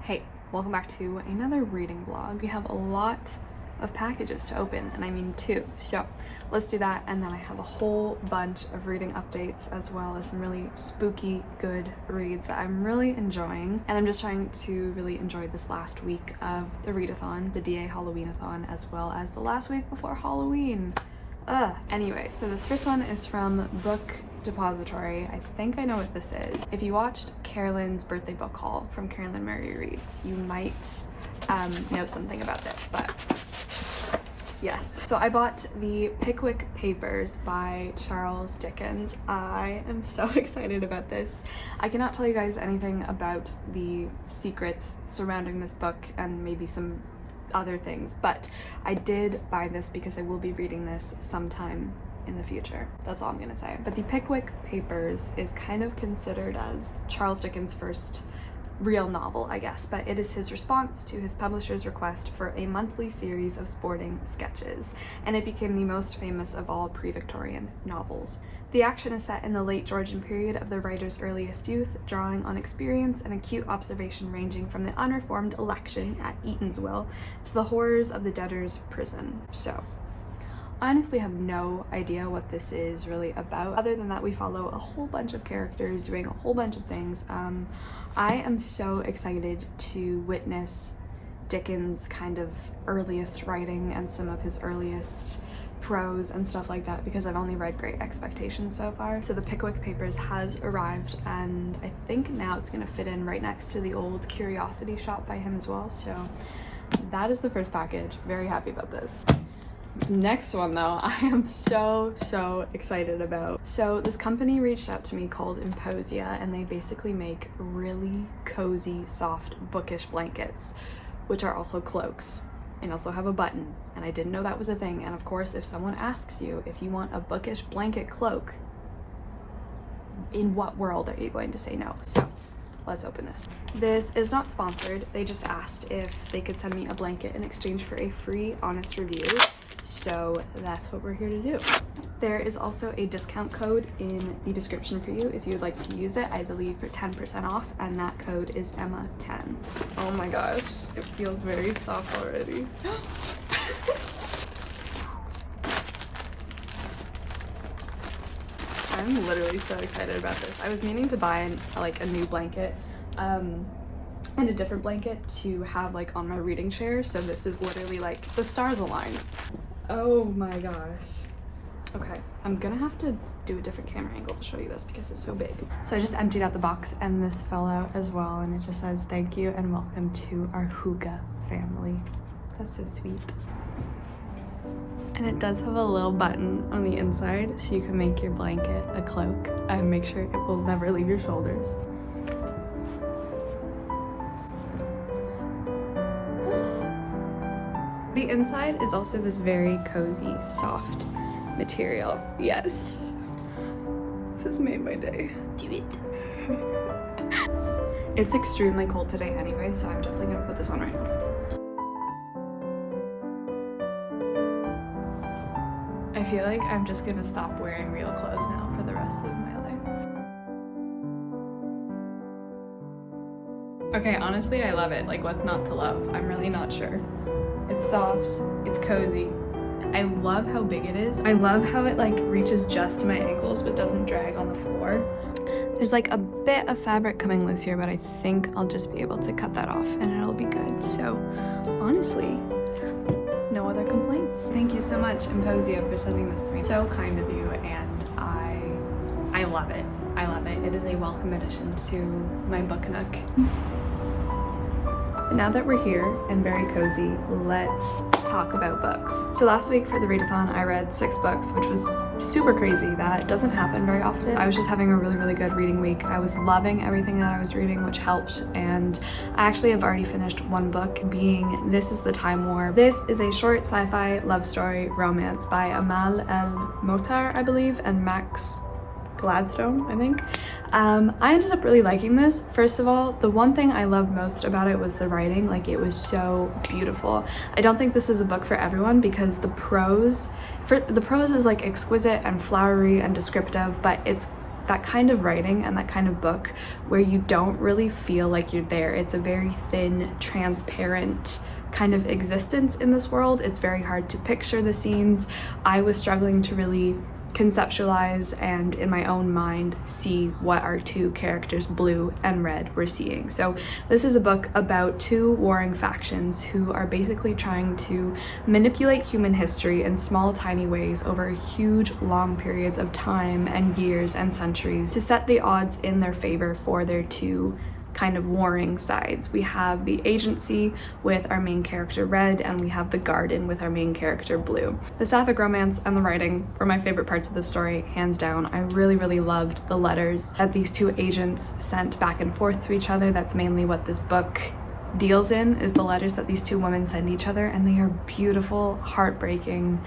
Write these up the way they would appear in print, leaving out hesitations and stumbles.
Hey, welcome back to another reading vlog. We have a lot of packages to open, and I mean 2. So let's do that, and then I have a whole bunch of reading updates as well as some really spooky good reads that I'm really enjoying. And I'm just trying to really enjoy this last week of the readathon, the DA Halloween-a-thon, as well as the last week before Halloween. Anyway, so this first one is from Book Depository. I think I know what this is. If you watched Carolyn's birthday book haul from Carolyn Mary Reads, you might know something about this, but yes. So I bought the Pickwick Papers by Charles Dickens. I am so excited about this. I cannot tell you guys anything about the secrets surrounding this book and maybe some other things, but I did buy this because I will be reading this sometime in the future. That's all I'm gonna say. But the Pickwick Papers is kind of considered as Charles Dickens' first real novel, I guess, but it is his response to his publisher's request for a monthly series of sporting sketches, and it became the most famous of all pre-Victorian novels. The action is set in the late Georgian period of the writer's earliest youth, drawing on experience and acute observation ranging from the unreformed election at Eatanswill to the horrors of the debtor's prison. So I honestly have no idea what this is really about, other than that we follow a whole bunch of characters doing a whole bunch of things. I am so excited to witness Dickens' kind of earliest writing and some of his earliest prose and stuff like that, because I've only read Great Expectations so far. So the Pickwick Papers has arrived, and I think now it's gonna fit in right next to the old Curiosity Shop by him as well. So that is the first package. Very happy about this. Next one though, I am so excited about. So this company reached out to me called Emposia, and they basically make really cozy, soft, bookish blankets, which are also cloaks and also have a button. And I didn't know that was a thing. And of course, if someone asks you if you want a bookish blanket cloak, in what world are you going to say no? So let's open this. This is not sponsored. They just asked if they could send me a blanket in exchange for a free, honest review. So that's what we're here to do. There is also a discount code in the description for you if you would like to use it, I believe for 10% off, and that code is Emma10. Oh my gosh, it feels very soft already. I'm literally so excited about this. I was meaning to buy like a new blanket and a different blanket to have like on my reading chair, so this is literally like the stars aligned. Oh my gosh. Okay, I'm gonna have to do a different camera angle to show you this because it's so big. So I just emptied out the box and this fell out as well, and it just says thank you and welcome to our Hygge family. That's so sweet. And it does have a little button on the inside so you can make your blanket a cloak and make sure it will never leave your shoulders. The inside is also this very cozy, soft material. Yes. This has made my day. Do it. It's extremely cold today anyway, so I'm definitely gonna put this on right now. I feel like I'm just gonna stop wearing real clothes now for the rest of my life. Okay, honestly, I love it. Like, what's not to love? I'm really not sure. It's soft, it's cozy. I love how big it is. I love how it like reaches just to my ankles but doesn't drag on the floor. There's like a bit of fabric coming loose here, but I think I'll just be able to cut that off and it'll be good. So honestly, no other complaints. Thank you so much, Emposia, for sending this to me. So kind of you, and I love it. I love it. It is a welcome addition to my book nook. Now that we're here and very cozy, let's talk about books. So last week for the readathon, I read 6 books, which was super crazy. That doesn't happen very often. I was just having a really good reading week. I was loving everything that I was reading, which helped, and I actually have already finished one book, being This Is the Time War. This is a short sci-fi love story romance by Amal El-Motar, I believe, and Max Gladstone, I think. I ended up really liking this. First of all, the one thing I loved most about it was the writing. Like, it was so beautiful. I don't think this is a book for everyone because the prose is like exquisite and flowery and descriptive, but it's that kind of writing and that kind of book where you don't really feel like you're there. It's a very thin, transparent kind of existence in this world. It's very hard to picture the scenes. I was struggling to really conceptualize and in my own mind see what our two characters, Blue and Red, were seeing. So this is a book about 2 warring factions who are basically trying to manipulate human history in small tiny ways over huge long periods of time and years and centuries to set the odds in their favor for their 2 kind of warring sides. We have the agency with our main character Red, and we have the garden with our main character Blue. The sapphic romance and the writing were my favorite parts of the story, hands down. I really loved the letters that these 2 agents sent back and forth to each other. That's mainly what this book deals in, is the letters that these 2 women send each other, and they are beautiful, heartbreaking,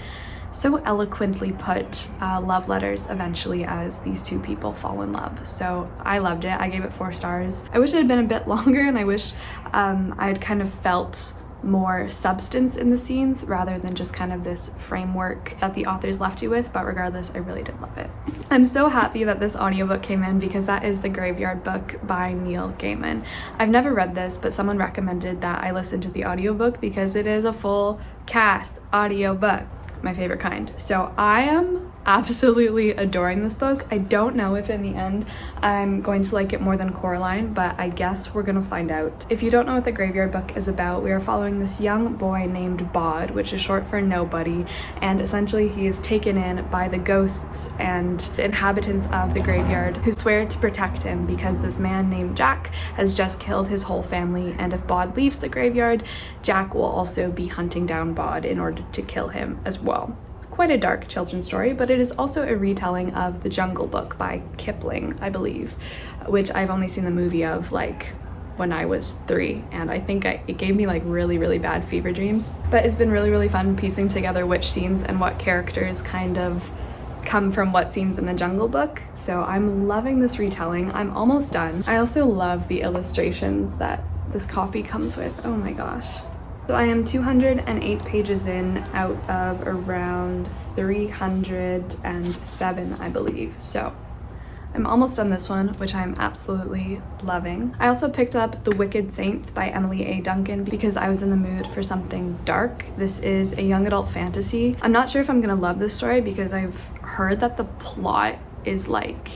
so eloquently put love letters eventually as these 2 people fall in love. So I loved it. I gave it 4 stars. I wish it had been a bit longer, and I wish I'd kind of felt more substance in the scenes rather than just kind of this framework that the authors left you with, but regardless, I really did love it. I'm so happy that this audiobook came in because that is The Graveyard Book by Neil Gaiman. I've never read this, but someone recommended that I listen to the audiobook because it is a full cast audiobook. my favorite kind. So I am absolutely adoring this book. I don't know if in the end I'm going to like it more than Coraline, but I guess we're gonna find out. If you don't know what the Graveyard Book is about, we are following this young boy named Bod, which is short for nobody, and essentially he is taken in by the ghosts and inhabitants of the graveyard who swear to protect him because this man named Jack has just killed his whole family, and if Bod leaves the graveyard, Jack will also be hunting down Bod in order to kill him as well. Quite a dark children's story, but it is also a retelling of The Jungle Book by Kipling, I believe, which I've only seen the movie of like when I was 3, and I think it gave me like really bad fever dreams. But it's been really fun piecing together which scenes and what characters kind of come from what scenes in The Jungle Book, so I'm loving this retelling. I'm almost done. I also love the illustrations that this copy comes with. Oh my gosh. So I am 208 pages in out of around 307, I believe. So I'm almost done this one, which I'm absolutely loving. I also picked up The Wicked Saints by Emily A. Duncan because I was in the mood for something dark. This is a young adult fantasy. I'm not sure if I'm gonna love this story because I've heard that the plot is like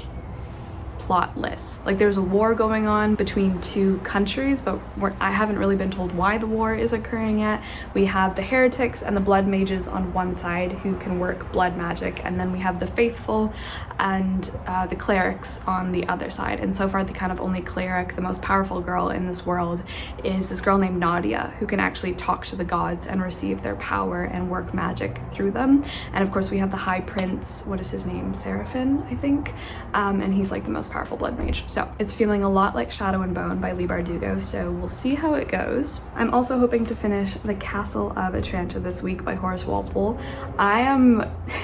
plotless. Like there's a war going on between two countries, but I haven't really been told why the war is occurring yet. We have the heretics and the blood mages on one side who can work blood magic, and then we have the faithful and the clerics on the other side. And so far the kind of only cleric, the most powerful girl in this world, is this girl named Nadia, who can actually talk to the gods and receive their power and work magic through them. And of course we have the high prince, what is his name, Seraphim, I think, and he's like the most powerful blood mage. So it's feeling a lot like Shadow and Bone by Leigh Bardugo, so we'll see how it goes. I'm also hoping to finish The Castle of Otranto this week by Horace Walpole.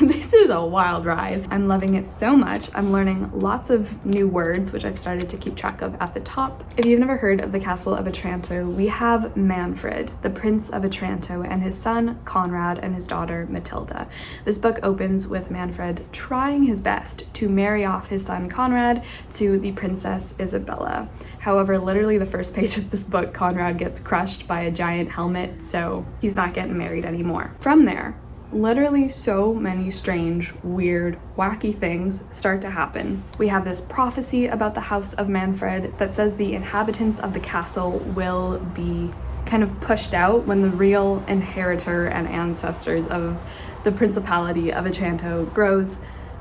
This is a wild ride. I'm loving it so much. I'm learning lots of new words, which I've started to keep track of at the top. If you've never heard of The Castle of Otranto, we have Manfred, the Prince of Otranto, and his son Conrad and his daughter Matilda. This book opens with Manfred trying his best to marry off his son Conrad to the Princess Isabella. However, literally the first page of this book, Conrad gets crushed by a giant helmet, so he's not getting married anymore. From there, literally so many strange, weird, wacky things start to happen. We have this prophecy about the house of Manfred that says the inhabitants of the castle will be kind of pushed out when the real inheritor and ancestors of the Principality of Otranto grows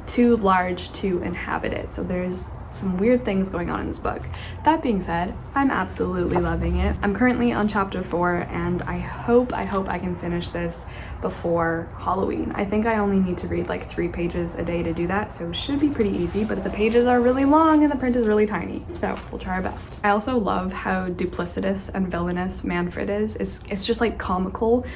too large to inhabit it. So there's some weird things going on in this book. That being said, I'm absolutely loving it. I'm currently on chapter 4, and I hope I can finish this before Halloween. I think I only need to read like 3 pages a day to do that, so it should be pretty easy, but the pages are really long and the print is really tiny, so we'll try our best. I also love how duplicitous and villainous Manfred is. It's just like comical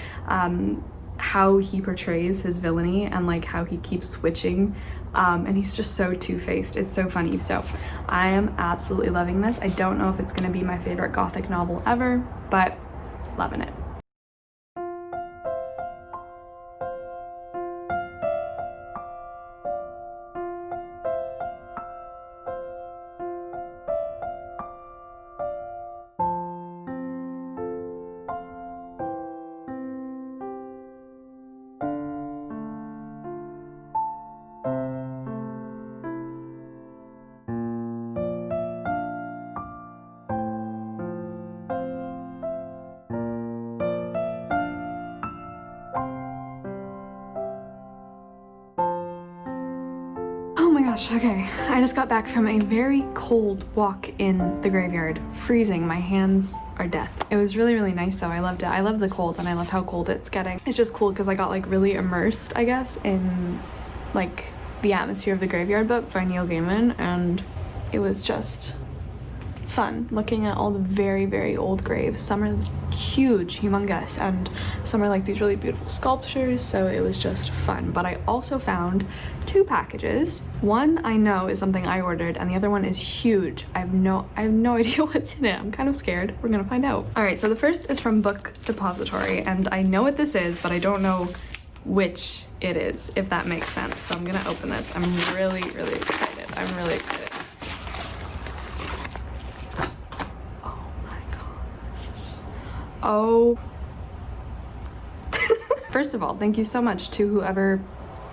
how he portrays his villainy and like how he keeps switching. And he's just so two-faced. It's so funny. So I am absolutely loving this. I don't know if it's going to be my favorite gothic novel ever, but loving it. Okay, I just got back from a very cold walk in the graveyard. Freezing, my hands are death. It was really nice though. I loved it. I love the cold and I love how cold it's getting. It's just cool because I got like really immersed, I guess, in like the atmosphere of the Graveyard Book by Neil Gaiman, and it was just fun looking at all the very old graves. Some are huge, humongous, and some are like these really beautiful sculptures, so it was just fun. But I also found 2 packages. One I know is something I ordered, and the other one is huge. I have no idea what's in it. I'm kind of scared. We're gonna find out. All right, so the first is from Book Depository, and I know what this is, but I don't know which it is, if that makes sense. So I'm gonna open this. I'm really excited. I'm really excited. Oh, first of all, thank you so much to whoever,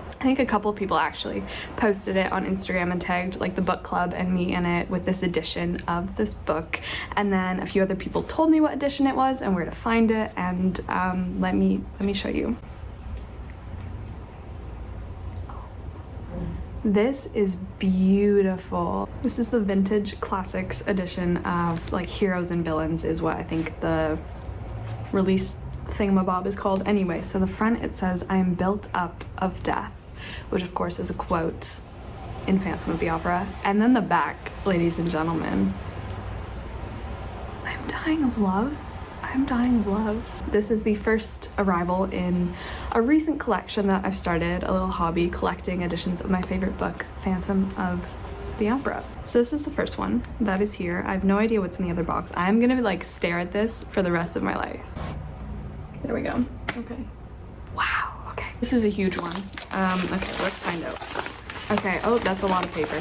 I think a couple of people actually posted it on Instagram and tagged like the book club and me in it with this edition of this book, and then a few other people told me what edition it was and where to find it, and let me show you. This is beautiful. This is the vintage classics edition of like Heroes and Villains is what I think the release thingamabob is called. Anyway, so the front it says, "I am built up of death," which of course is a quote in Phantom of the Opera. And then the back, ladies and gentlemen, "I'm dying of love. I'm dying of love." This is the first arrival in a recent collection that I've started, a little hobby collecting editions of my favorite book, Phantom of the Opera. So this is the first one that is here. I have no idea what's in the other box. I'm gonna like stare at this for the rest of my life. There we go. Okay. Wow. Okay. This is a huge one. Okay, let's find out. Okay. Oh, that's a lot of paper.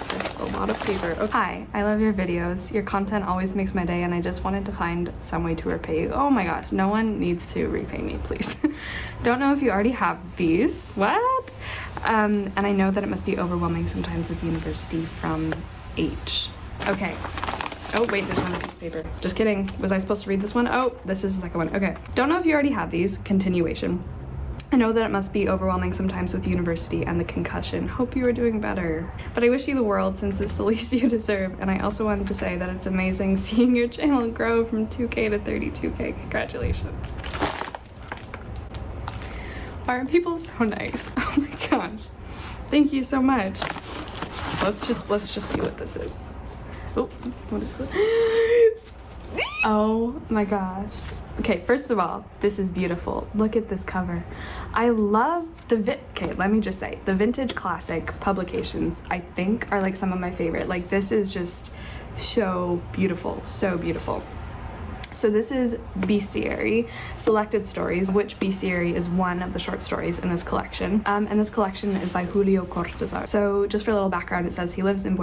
That's a lot of paper. Okay. Hi, I love your videos. Your content always makes my day, and I just wanted to find some way to repay you. Oh my gosh, no one needs to repay me, please. Don't know if you already have these. What? And I know that it must be overwhelming sometimes with university from H. Okay. Oh wait, there's another piece of paper. Just kidding. Was I supposed to read this one? Oh, this is the second one. Okay. Don't know if you already have these. Continuation. I know that it must be overwhelming sometimes with university and the concussion. Hope you are doing better. But I wish you the world since it's the least you deserve. And I also wanted to say that it's amazing seeing your channel grow from 2K to 32K. Congratulations. Why are people so nice? Oh my gosh. Thank you so much. Let's just see what this is. Oh, what is this? Oh my gosh. Okay, first of all, this is beautiful. Look at this cover. I love okay, let me just say, the vintage classic publications, I think, are like some of my favorite. Like, this is just so beautiful, so beautiful. So this is Bestiary, Selected Stories, of which Bestiary is one of the short stories in this collection. And this collection is by Julio Cortazar. So just for a little background, it says he lived in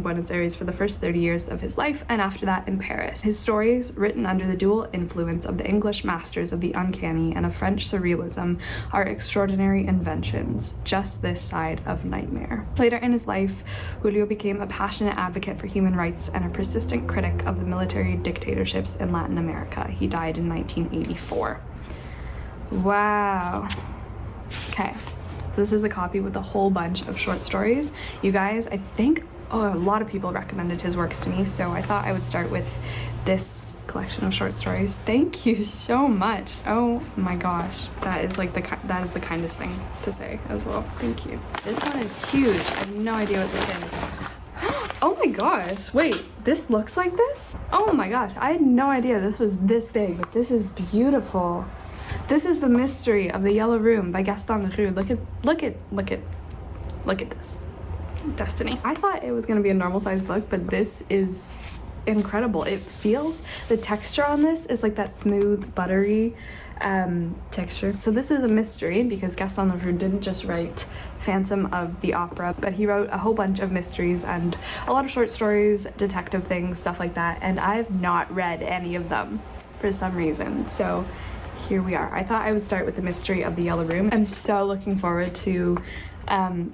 Buenos Aires for the first 30 years of his life, and after that in Paris. His stories, written under the dual influence of the English masters of the uncanny and of French surrealism, are extraordinary inventions, just this side of nightmare. Later in his life, Julio became a passionate advocate for human rights and a persistent critic of the military dictatorships in Latin America. He died in 1984. Wow. Okay, this is a copy with a whole bunch of short stories. You guys, I think a lot of people recommended his works to me, so I thought I would start with this collection of short stories. Thank you so much. Oh my gosh, that is like that is the kindest thing to say as well. Thank you. This one is huge. I have no idea what this is. Oh my gosh, wait, this looks like this? Oh my gosh, I had no idea this was this big, but this is beautiful. This is The Mystery of the Yellow Room by Gaston. Look at this. Destiny. I thought it was gonna be a normal size book, but this is incredible. It feels, the texture on this is like that smooth, buttery texture. So this is a mystery because Gaston didn't just write Phantom of the Opera, but he wrote a whole bunch of mysteries and a lot of short stories, detective things, stuff like that, and I've not read any of them for some reason. So here we are. I thought I would start with The Mystery of the Yellow Room. I'm so looking forward to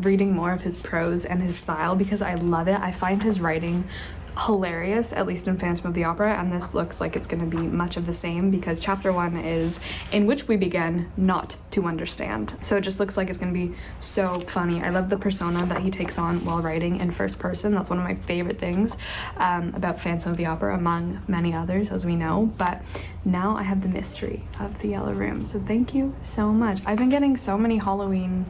reading more of his prose and his style because I love it. I find his writing hilarious, at least in Phantom of the Opera, and this looks like it's going to be much of the same because chapter 1 is in which we begin not to understand. So it just looks like it's going to be so funny. I love the persona that he takes on while writing in first person. That's one of my favorite things about Phantom of the Opera, among many others, as we know. But now I have The Mystery of the Yellow Room. So thank you so much. I've been getting so many Halloween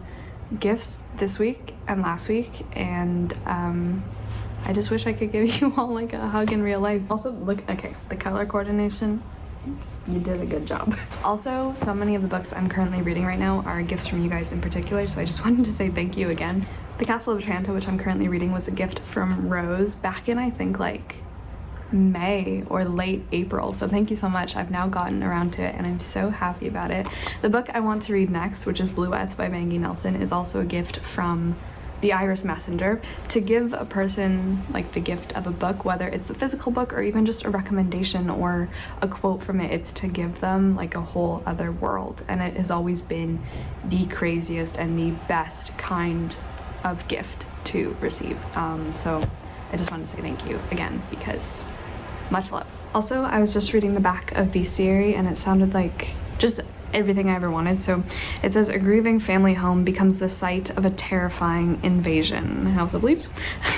gifts this week and last week, and I just wish I could give you all like a hug in real life. Also, look, okay, the color coordination, you did a good job. Also, so many of the books I'm currently reading right now are gifts from you guys in particular, so I just wanted to say thank you again. The Castle of Otranto, which I'm currently reading, was a gift from Rose back in, I think, like May or late April, so thank you so much. I've now gotten around to it and I'm so happy about it. The book I want to read next, which is Bluets by Maggie Nelson, is also a gift from The Iris Messenger, to give a person like the gift of a book, whether it's the physical book or even just a recommendation or a quote from it. It's to give them like a whole other world, and it has always been the craziest and the best kind of gift to receive. So I just wanted to say thank you again, because much love. Also, I was just reading the back of Bestiary and it sounded like just everything I ever wanted. So it says, a grieving family home becomes the site of a terrifying invasion. House of Leaves.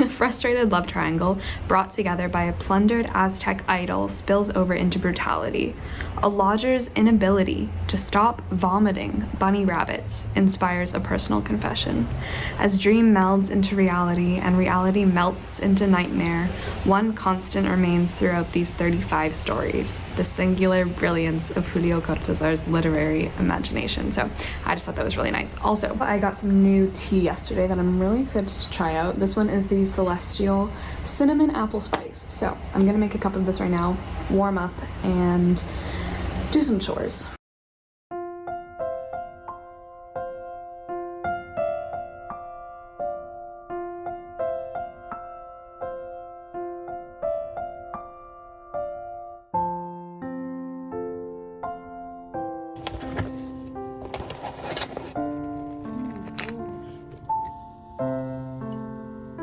A frustrated love triangle brought together by a plundered Aztec idol spills over into brutality. A lodger's inability to stop vomiting bunny rabbits inspires a personal confession. As dream melds into reality and reality melts into nightmare, one constant remains throughout these 35 stories: the singular brilliance of Julio Cortazar's literary imagination. So I just thought that was really nice. Also, I got some new tea yesterday that I'm really excited to try out. This one is the Celestial Cinnamon Apple Spice. So I'm gonna make a cup of this right now, warm up, and do some chores.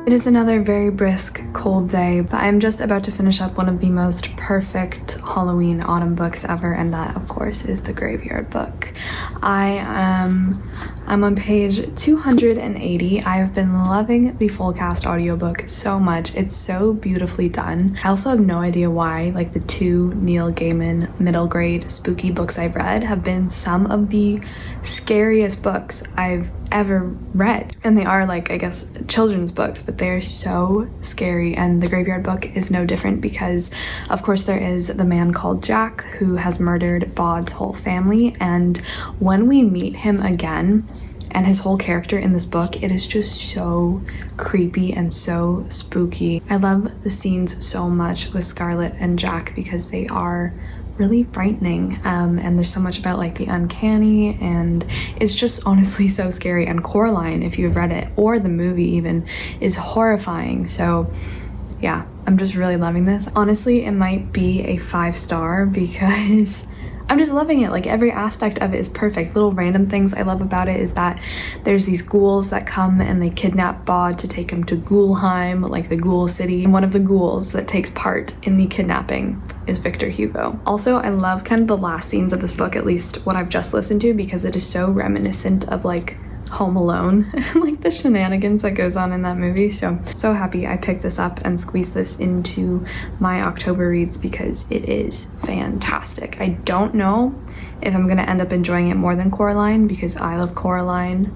It is another very brisk, cold day, but I'm just about to finish up one of the most perfect Halloween autumn books ever, and that, of course, is The Graveyard Book. I'm on page 280. I have been loving the full cast audiobook so much. It's so beautifully done. I also have no idea why, like, the two Neil Gaiman middle grade spooky books I've read have been some of the scariest books I've ever read. And they are, like, I guess, children's books, but they're so scary, and The Graveyard Book is no different because, of course, there is the man called Jack who has murdered Baud's whole family, and when we meet him again and his whole character in this book, it is just so creepy and so spooky. I love the scenes so much with Scarlett and Jack because they are really frightening, and there's so much about like the uncanny, and it's just honestly so scary. And Coraline, if you've read it, or the movie even, is horrifying. So yeah, I'm just really loving this. Honestly, it might be a 5-star because I'm just loving it. Like, every aspect of it is perfect. Little random things I love about it is that there's these ghouls that come and they kidnap Baud to take him to Ghoulheim, like the ghoul city. And one of the ghouls that takes part in the kidnapping is Victor Hugo. Also, I love kind of the last scenes of this book, at least what I've just listened to, because it is so reminiscent of like Home Alone and like the shenanigans that goes on in that movie. So happy I picked this up and squeezed this into my October reads because it is fantastic. I don't know if I'm gonna end up enjoying it more than Coraline because I love Coraline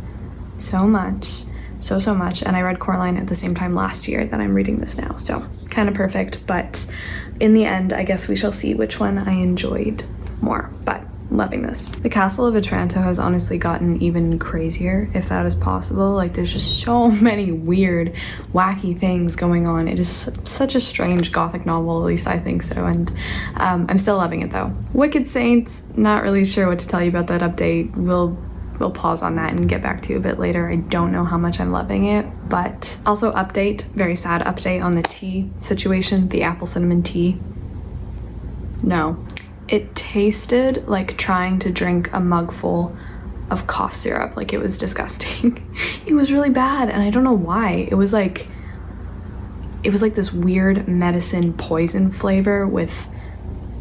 so much, so much, and I read Coraline at the same time last year that I'm reading this now, so kind of perfect. But in the end, I guess we shall see which one I enjoyed more, but loving this. The Castle of Otranto has honestly gotten even crazier, if that is possible. Like, there's just so many weird, wacky things going on. It is such a strange gothic novel, at least I think so, and I'm still loving it though. Wicked Saints, not really sure what to tell you about that update. We'll pause on that and get back to you a bit later. I don't know how much I'm loving it, but also update, very sad update on the tea situation, the apple cinnamon tea. No. It tasted like trying to drink a mug full of cough syrup. Like, it was disgusting. It was really bad, and I don't know why. It was like this weird medicine poison flavor with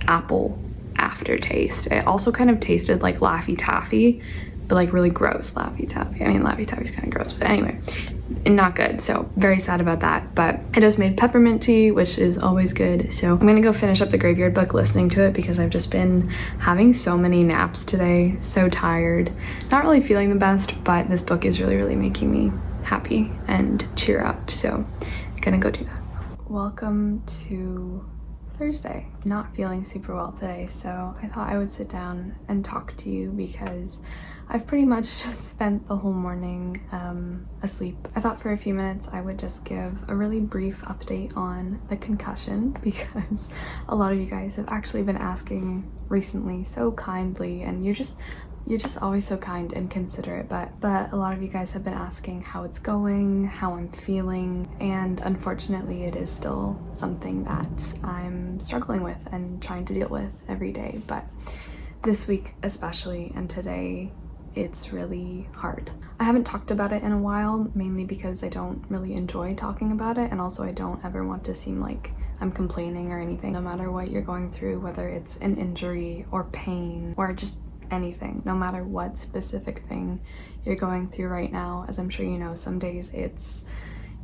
apple aftertaste. It also kind of tasted like Laffy Taffy, but like really gross Laffy Taffy. I mean, Laffy Taffy's kind of gross, but anyway, not good. So very sad about that, but I just made peppermint tea, which is always good. So I'm gonna go finish up The Graveyard Book listening to it because I've just been having so many naps today, so tired, not really feeling the best, but this book is really making me happy and cheer up. So I'm gonna go do that. Welcome to Thursday. Not feeling super well today, so I thought I would sit down and talk to you because I've pretty much just spent the whole morning asleep. I thought for a few minutes I would just give a really brief update on the concussion because a lot of you guys have actually been asking recently so kindly, and you're just You're just always so kind and considerate, but a lot of you guys have been asking how it's going, how I'm feeling, and unfortunately it is still something that I'm struggling with and trying to deal with every day. But this week especially, and today, it's really hard. I haven't talked about it in a while, mainly because I don't really enjoy talking about it, and also I don't ever want to seem like I'm complaining or anything. No matter what you're going through, whether it's an injury or pain or just anything, no matter what specific thing you're going through right now, as I'm sure you know, some days it's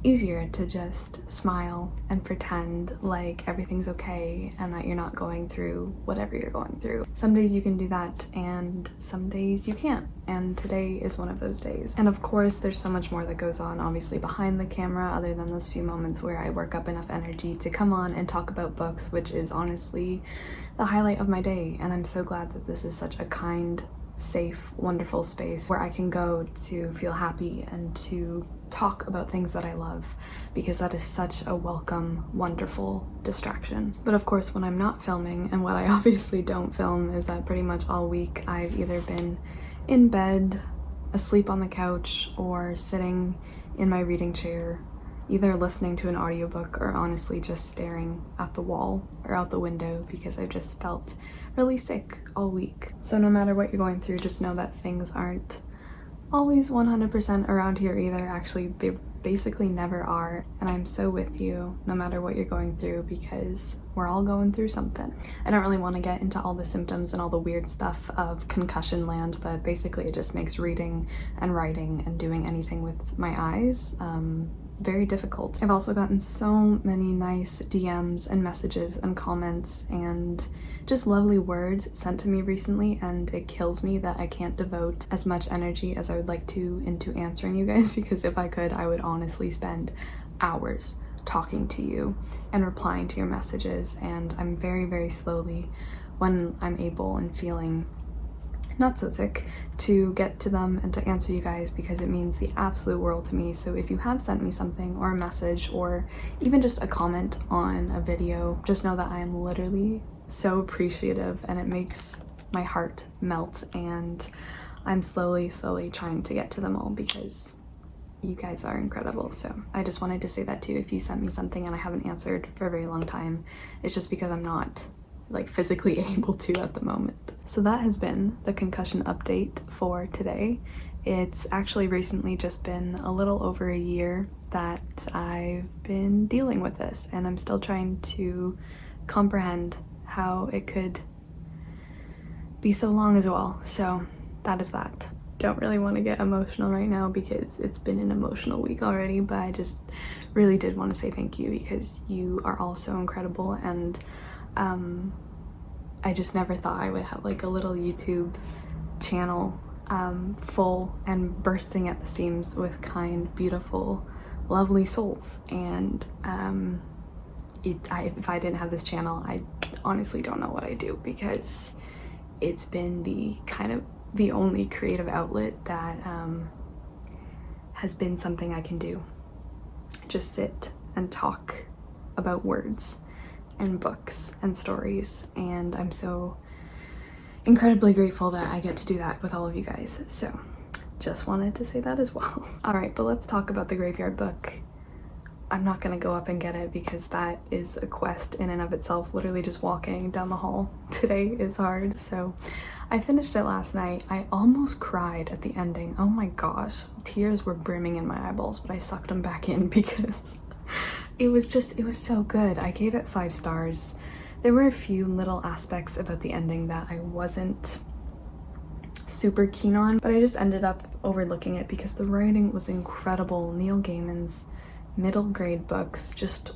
easier to just smile and pretend like everything's okay and that you're not going through whatever you're going through. Some days you can do that and some days you can't, and today is one of those days. And of course there's so much more that goes on obviously behind the camera other than those few moments where I work up enough energy to come on and talk about books, which is honestly the highlight of my day. And I'm so glad that this is such a kind, safe, wonderful space where I can go to feel happy and to talk about things that I love, because that is such a welcome, wonderful distraction. But of course when I'm not filming, and what I obviously don't film, is that pretty much all week I've either been in bed, asleep on the couch, or sitting in my reading chair, either listening to an audiobook or honestly just staring at the wall or out the window, because I've just felt really sick all week. So no matter what you're going through, just know that things aren't always 100% around here either. Actually, they basically never are, and I'm so with you no matter what you're going through, because we're all going through something. I don't really want to get into all the symptoms and all the weird stuff of concussion land, but basically it just makes reading and writing and doing anything with my eyes very difficult. I've also gotten so many nice DMs and messages and comments and just lovely words sent to me recently, and it kills me that I can't devote as much energy as I would like to into answering you guys, because if I could, I would honestly spend hours talking to you and replying to your messages, and I'm very, very slowly, when I'm able and feeling not so sick, to get to them and to answer you guys, because it means the absolute world to me. So if you have sent me something or a message or even just a comment on a video, just know that I am literally so appreciative, and it makes my heart melt, and I'm slowly trying to get to them all, because you guys are incredible. So I just wanted to say that too. If you sent me something and I haven't answered for a very long time, it's just because I'm not like physically able to at the moment. So that has been the concussion update for today. It's actually recently just been a little over a year that I've been dealing with this, and I'm still trying to comprehend how it could be so long as well. So that is that. Don't really want to get emotional right now because it's been an emotional week already, but I just really did want to say thank you, because you are all so incredible, and I just never thought I would have like a little YouTube channel full and bursting at the seams with kind, beautiful, lovely souls. And if I didn't have this channel, I honestly don't know what I'd do, because it's been the only creative outlet that has been something I can do. Just sit and talk about words and books and stories, and I'm so incredibly grateful that I get to do that with all of you guys. So just wanted to say that as well. All right, but let's talk about the graveyard book. I'm not gonna go up and get it because that is a quest in and of itself. Literally just walking down the hall today is hard. So I finished it last night. I almost cried at the ending. Oh my gosh, tears were brimming in my eyeballs, but I sucked them back in because it was so good. I gave it 5 stars. There were a few little aspects about the ending that I wasn't super keen on, but I just ended up overlooking it because the writing was incredible. Neil Gaiman's middle grade books,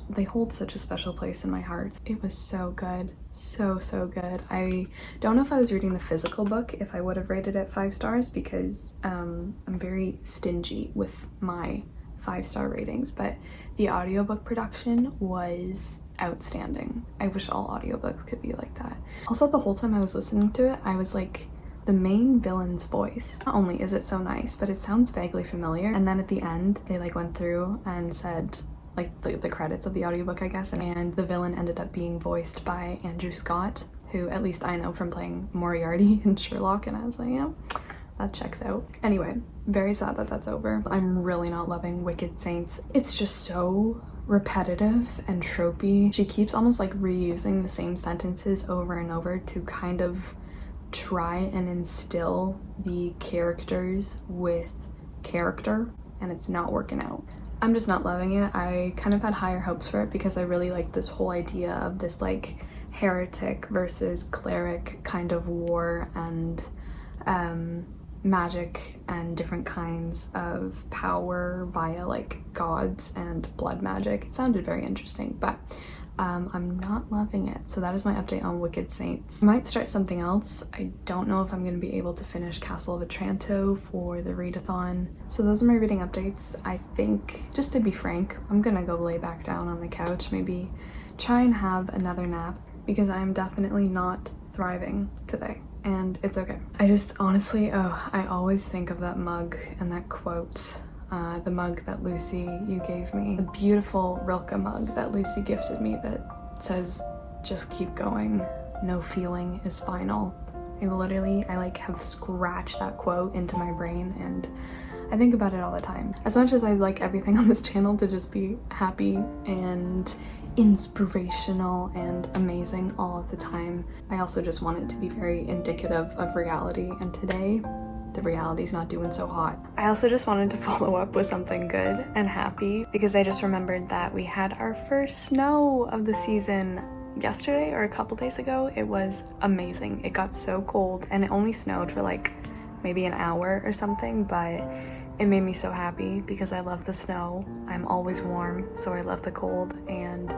they hold such a special place in my heart. It was so good. So good. I don't know if I was reading the physical book if I would have rated it 5 stars, because I'm very stingy with my 5-star ratings, but the audiobook production was outstanding. I wish all audiobooks could be like that. Also, the whole time I was listening to it, I was like, the main villain's voice, not only is it so nice, but it sounds vaguely familiar. And then at the end, they like went through and said like the credits of the audiobook, I guess, and the villain ended up being voiced by Andrew Scott, who at least I know from playing Moriarty in Sherlock, and I was like, yeah, that checks out. Anyway, very sad that that's over. I'm really not loving Wicked Saints. It's just so repetitive and tropey. She keeps almost like reusing the same sentences over and over to kind of try and instill the characters with character, and it's not working out. I'm just not loving it. I kind of had higher hopes for it because I really liked this whole idea of this like heretic versus cleric kind of war, and magic and different kinds of power via like gods and blood magic. It sounded very interesting, but I'm not loving it. So that is my update on Wicked Saints. I might start something else. I don't know if I'm going to be able to finish Castle of Otranto for the readathon. So those are my reading updates. I think, just to be frank, I'm gonna go lay back down on the couch, maybe try and have another nap, because I'm definitely not thriving today, and it's okay. I just honestly, I always think of that mug and that quote. The mug that Lucy, you gave me, the beautiful Rilke mug that Lucy gifted me that says, just keep going, no feeling is final. I like have scratched that quote into my brain, and I think about it all the time. As much as I like everything on this channel to just be happy and inspirational and amazing all of the time, I also just want it to be very indicative of reality, and today the reality's not doing so hot. I also just wanted to follow up with something good and happy, because I just remembered that we had our first snow of the season yesterday or a couple days ago. It was amazing. It got so cold, and it only snowed for like maybe an hour or something, but it made me so happy because I love the snow. I'm always warm, so I love the cold, and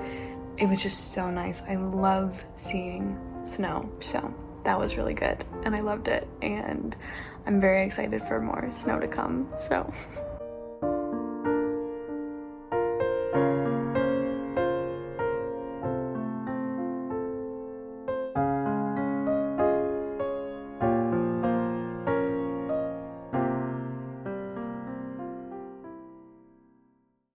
it was just so nice. I love seeing snow, so that was really good, and I loved it, and I'm very excited for more snow to come. So